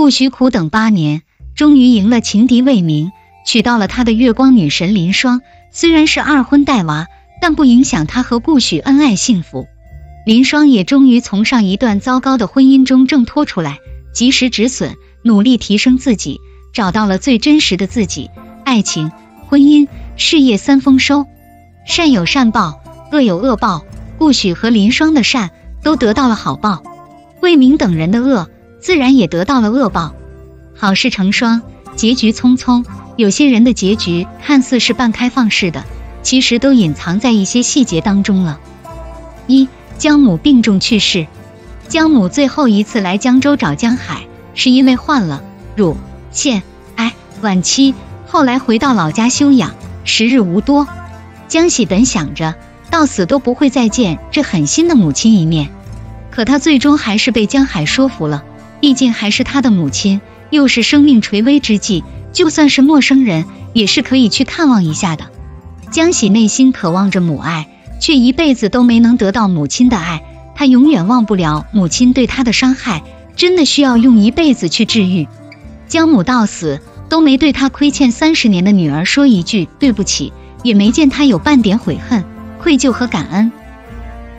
顾许苦等8年，终于赢了情敌魏明，娶到了他的月光女神林霜。虽然是二婚带娃，但不影响他和顾许恩爱幸福。林霜也终于从上一段糟糕的婚姻中挣脱出来，及时止损，努力提升自己，找到了最真实的自己。爱情、婚姻、事业三丰收，善有善报，恶有恶报。顾许和林霜的善都得到了好报，魏明等人的恶自然也得到了恶报。好事成双，结局匆匆。有些人的结局看似是半开放式的，其实都隐藏在一些细节当中了。1. 江母病重去世。江母最后一次来江州找江海，是因为患了乳腺癌晚期，后来回到老家休养，时日无多。江喜本想着到死都不会再见这狠心的母亲一面，可他最终还是被江海说服了，毕竟还是他的母亲，又是生命垂危之际，就算是陌生人也是可以去看望一下的。江喜内心渴望着母爱，却一辈子都没能得到母亲的爱，他永远忘不了母亲对他的伤害，真的需要用一辈子去治愈。江母到死都没对他亏欠30年的女儿说一句对不起，也没见他有半点悔恨、愧疚和感恩。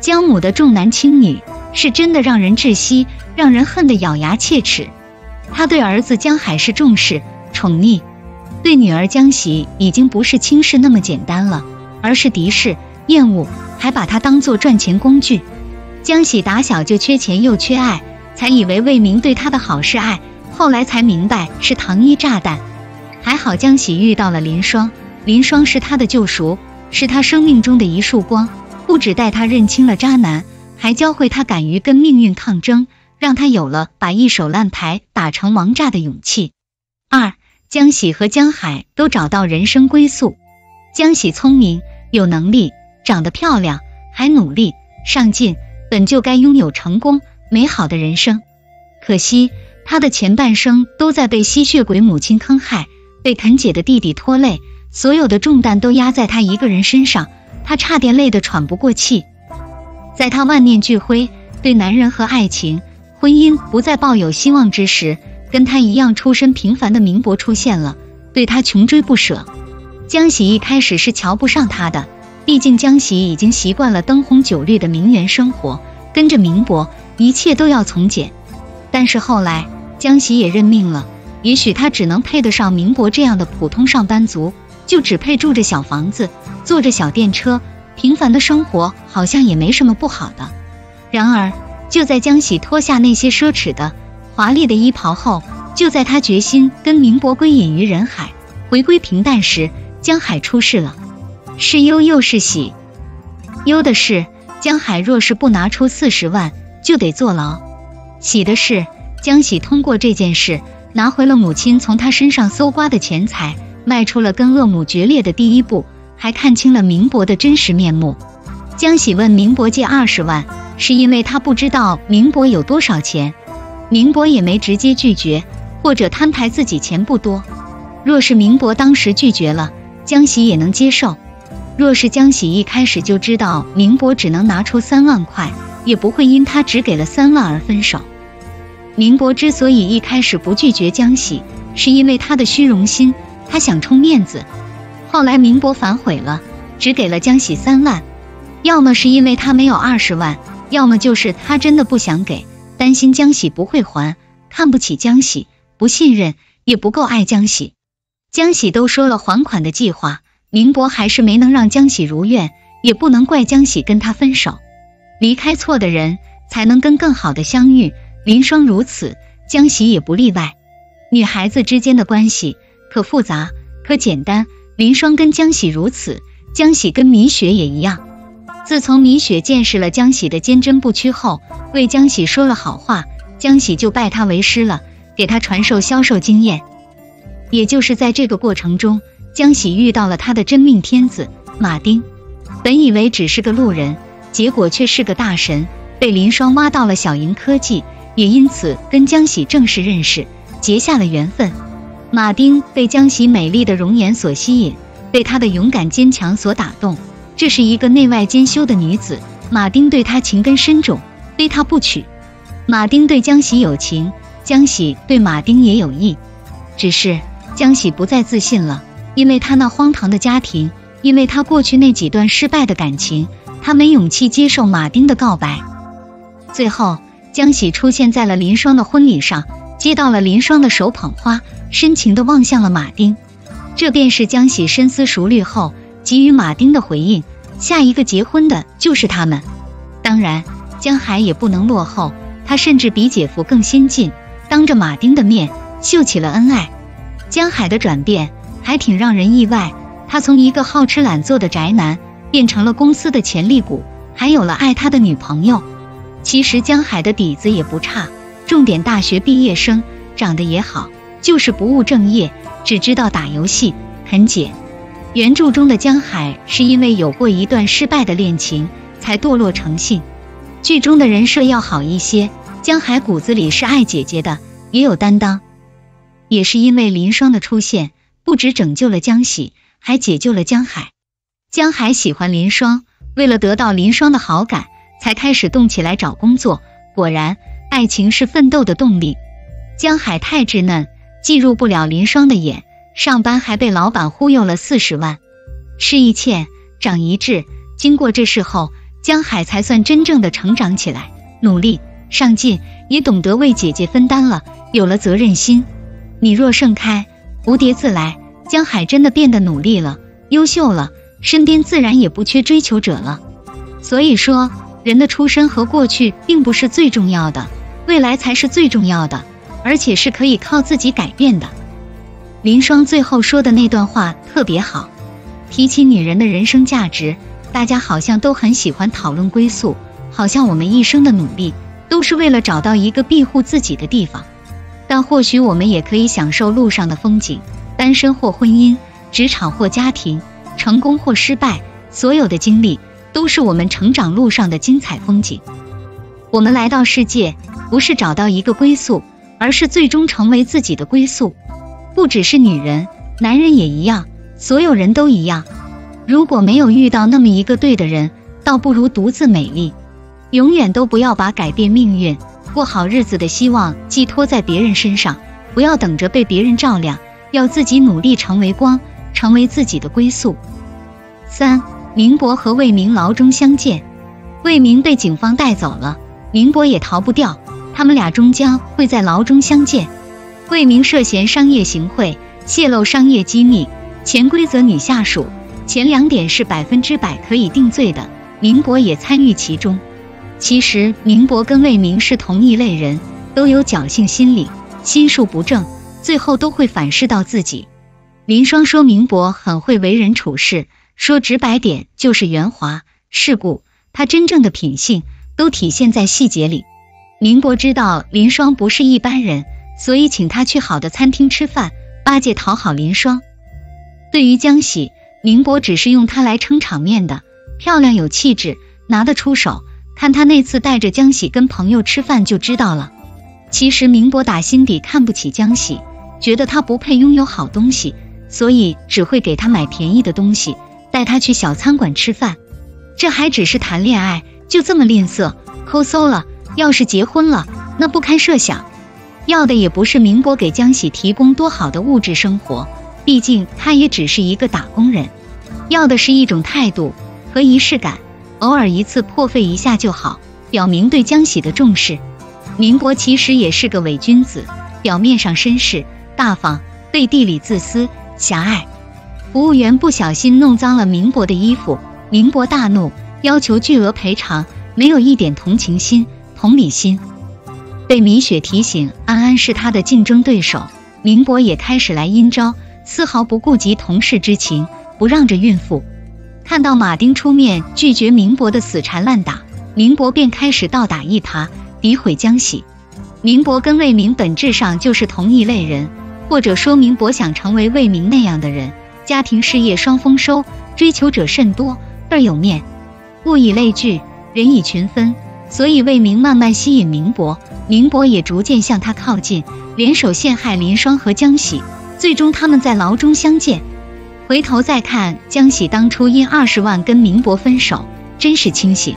江母的重男轻女是真的让人窒息，让人恨得咬牙切齿。他对儿子江海是重视、宠溺，对女儿江喜已经不是轻视那么简单了，而是敌视、厌恶，还把她当作赚钱工具。江喜打小就缺钱又缺爱，才以为魏明对他的好是爱，后来才明白是糖衣炸弹。还好江喜遇到了林霜，林霜是他的救赎，是他生命中的一束光，不只带他认清了渣男，还教会他敢于跟命运抗争，让他有了把一手烂牌打成王炸的勇气。2. 江喜和江海都找到人生归宿。江喜聪明、有能力，长得漂亮，还努力上进，本就该拥有成功美好的人生。可惜他的前半生都在被吸血鬼母亲坑害，被藤姐的弟弟拖累，所有的重担都压在他一个人身上，他差点累得喘不过气。在他万念俱灰，对男人和爱情、婚姻不再抱有希望之时，跟他一样出身平凡的明伯出现了，对他穷追不舍。江喜一开始是瞧不上他的，毕竟江喜已经习惯了灯红酒绿的名媛生活，跟着明伯一切都要从简。但是后来江喜也认命了，也许他只能配得上明伯这样的普通上班族，就只配住着小房子，坐着小电车，平凡的生活好像也没什么不好的。然而就在江喜脱下那些奢侈的华丽的衣袍后，就在他决心跟明伯归隐于人海，回归平淡时，江海出事了。是忧又是喜。忧的是江海若是不拿出40万就得坐牢，喜的是江喜通过这件事拿回了母亲从他身上搜刮的钱财，迈出了跟恶母决裂的第一步，还看清了明伯的真实面目。江喜问明伯借20万，是因为他不知道明伯有多少钱，明伯也没直接拒绝，或者摊牌自己钱不多。若是明伯当时拒绝了，江喜也能接受。若是江喜一开始就知道明伯只能拿出3万块，也不会因他只给了3万而分手。明伯之所以一开始不拒绝江喜，是因为他的虚荣心，他想充面子。后来明伯反悔了，只给了江喜3万，要么是因为他没有20万，要么就是他真的不想给，担心江喜不会还，看不起江喜，不信任，也不够爱江喜。江喜都说了还款的计划，明伯还是没能让江喜如愿，也不能怪江喜跟他分手。离开错的人，才能跟更好的相遇，林霜如此，江喜也不例外。女孩子之间的关系可复杂可简单，林霜跟江喜如此，江喜跟米雪也一样。自从米雪见识了江喜的坚贞不屈后，为江喜说了好话，江喜就拜他为师了，给他传授销售经验。也就是在这个过程中，江喜遇到了他的真命天子马丁。本以为只是个路人，结果却是个大神，被林霜挖到了小银科技，也因此跟江喜正式认识，结下了缘分。马丁被江喜美丽的容颜所吸引，被她的勇敢坚强所打动。这是一个内外兼修的女子，马丁对她情根深重，非她不娶。马丁对江喜有情，江喜对马丁也有意，只是江喜不再自信了，因为他那荒唐的家庭，因为他过去那几段失败的感情，他没勇气接受马丁的告白。最后江喜出现在了林双的婚礼上，接到了林双的手捧花，深情地望向了马丁。这便是江喜深思熟虑后给予马丁的回应，下一个结婚的就是他们。当然江海也不能落后，他甚至比姐夫更先进，当着马丁的面秀起了恩爱。江海的转变还挺让人意外，他从一个好吃懒做的宅男变成了公司的潜力股，还有了爱他的女朋友。其实江海的底子也不差，重点大学毕业生，长得也好，就是不务正业，只知道打游戏啃姐。原著中的江海是因为有过一段失败的恋情才堕落成性，剧中的人设要好一些，江海骨子里是爱姐姐的，也有担当。也是因为林双的出现，不只拯救了江喜，还解救了江海。江海喜欢林双，为了得到林双的好感，才开始动起来找工作。果然，爱情是奋斗的动力。江海太稚嫩，既入不了林双的眼，上班还被老板忽悠了40万。吃一堑，长一智。经过这事后，江海才算真正的成长起来，努力上进，也懂得为姐姐分担了，有了责任心。你若盛开，蝴蝶自来。江海真的变得努力了，优秀了，身边自然也不缺追求者了。所以说，人的出身和过去并不是最重要的，未来才是最重要的，而且是可以靠自己改变的。林双最后说的那段话特别好，提起女人的人生价值，大家好像都很喜欢讨论归宿，好像我们一生的努力都是为了找到一个庇护自己的地方。但或许我们也可以享受路上的风景，单身或婚姻，职场或家庭，成功或失败，所有的经历都是我们成长路上的精彩风景。我们来到世界，不是找到一个归宿，而是最终成为自己的归宿。不只是女人，男人也一样，所有人都一样。如果没有遇到那么一个对的人，倒不如独自美丽。永远都不要把改变命运、过好日子的希望寄托在别人身上，不要等着被别人照亮，要自己努力成为光，成为自己的归宿。3. 明博和魏明牢中相见。魏明被警方带走了，明博也逃不掉，他们俩终将会在牢中相见。魏明涉嫌商业行贿，泄露商业机密，潜规则女下属，前2点是100%可以定罪的，明博也参与其中。其实明博跟魏明是同一类人，都有侥幸心理，心术不正，最后都会反噬到自己。林双说明博很会为人处事，说直白点就是圆滑世故，他真正的品性都体现在细节里。明博知道林双不是一般人，所以请他去好的餐厅吃饭，巴结讨好林双。对于江喜，明博只是用她来撑场面的，漂亮有气质，拿得出手，看他那次带着江喜跟朋友吃饭就知道了。其实明博打心底看不起江喜，觉得他不配拥有好东西，所以只会给他买便宜的东西，带他去小餐馆吃饭。这还只是谈恋爱，就这么吝啬抠搜了，要是结婚了，那不堪设想。要的也不是明博给江喜提供多好的物质生活，毕竟他也只是一个打工人，要的是一种态度和仪式感，偶尔一次破费一下就好，表明对江喜的重视。明博其实也是个伪君子，表面上绅士大方，背地里自私狭隘。服务员不小心弄脏了明博的衣服，明博大怒，要求巨额赔偿，没有一点同情心同理心。被米雪提醒安安是他的竞争对手，明博也开始来阴招，丝毫不顾及同事之情，不让着孕妇。看到马丁出面拒绝明博的死缠烂打，明博便开始倒打一耙，诋毁江喜。明博跟魏明本质上就是同一类人，或者说明博想成为魏明那样的人，家庭事业双丰收，追求者甚多，倍儿有面。物以类聚，人以群分，所以魏明慢慢吸引明博，明博也逐渐向他靠近，联手陷害林双和江喜，最终他们在牢中相见。回头再看江喜当初因20万跟明博分手，真是清醒。